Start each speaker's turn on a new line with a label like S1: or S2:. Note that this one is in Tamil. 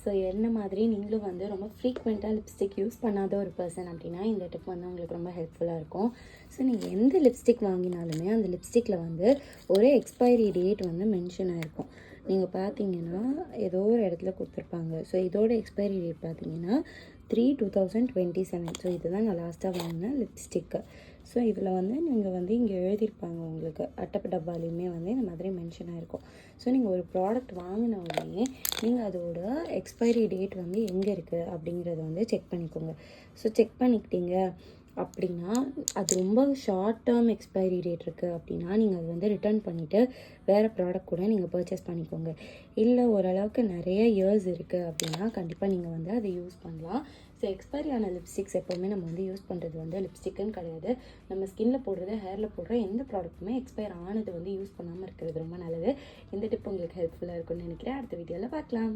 S1: ஸோ என்ன மாதிரி நீங்களும் வந்து ரொம்ப ஃப்ரீக்வெண்ட்டாக லிப்ஸ்டிக் யூஸ் பண்ணாத ஒரு பர்சன் அப்படின்னா இந்த டிப் வந்து உங்களுக்கு ரொம்ப ஹெல்ப்ஃபுல்லாக இருக்கும். ஸோ நீங்கள் எந்த லிப்ஸ்டிக் வாங்கினாலுமே அந்த லிப்ஸ்டிக்கில் வந்து ஒரு எக்ஸ்பைரி டேட் வந்து மென்ஷன் ஆகிருக்கும். நீங்கள் பார்த்தீங்கன்னா ஏதோ ஒரு இடத்துல கொடுத்துருப்பாங்க. ஸோ இதோட எக்ஸ்பைரி டேட் பார்த்தீங்கன்னா 3/2027. ஸோ இதுதான் நான் லாஸ்ட்டாக வாங்கின லிப்ஸ்டிக்கு. ஸோ இதில் வந்து நீங்கள் வந்து இங்கே எழுதியிருப்பாங்க உங்களுக்கு அட்டை டப்பாலையுமே வந்து இந்த மாதிரி மென்ஷன் ஆகிருக்கும். ஸோ நீங்கள் ஒரு ப்ராடக்ட் வாங்கின உடனே நீங்கள் அதோட எக்ஸ்பைரி டேட் வந்து எங்கே இருக்குது அப்படிங்கிறத வந்து செக் பண்ணிக்கோங்க. ஸோ செக் பண்ணிக்கிட்டீங்க அப்படின்னா அது ரொம்ப ஷார்ட் டேர்ம் எக்ஸ்பைரி டேட் இருக்குது அப்படின்னா நீங்கள் அது வந்து ரிட்டர்ன் பண்ணிவிட்டு வேறு ப்ராடக்ட் கூட நீங்கள் பர்ச்சேஸ் பண்ணிக்கோங்க. இல்லை ஓரளவுக்கு நிறைய இயர்ஸ் இருக்குது அப்படின்னா கண்டிப்பாக நீங்கள் வந்து அதை யூஸ் பண்ணலாம். ஸோ எக்ஸ்பைரி ஆன லிப்ஸ்டிக்ஸ் எப்போவுமே நம்ம வந்து யூஸ் பண்ணுறது வந்து லிப்ஸ்டிக்குன்னு கிடையாது, நம்ம ஸ்கின்ல போடுறது ஹேரில் போடுற எந்த ப்ராடக்ட்டுமே எக்ஸ்பயர் ஆனது வந்து யூஸ் பண்ணாமல் இருக்கிறது ரொம்ப நல்லது. இந்த டிப் உங்களுக்கு ஹெல்ப்ஃபுல்லாக இருக்கும்னு நினைக்கிறேன். அடுத்த வீடியோவில் பார்க்கலாம்.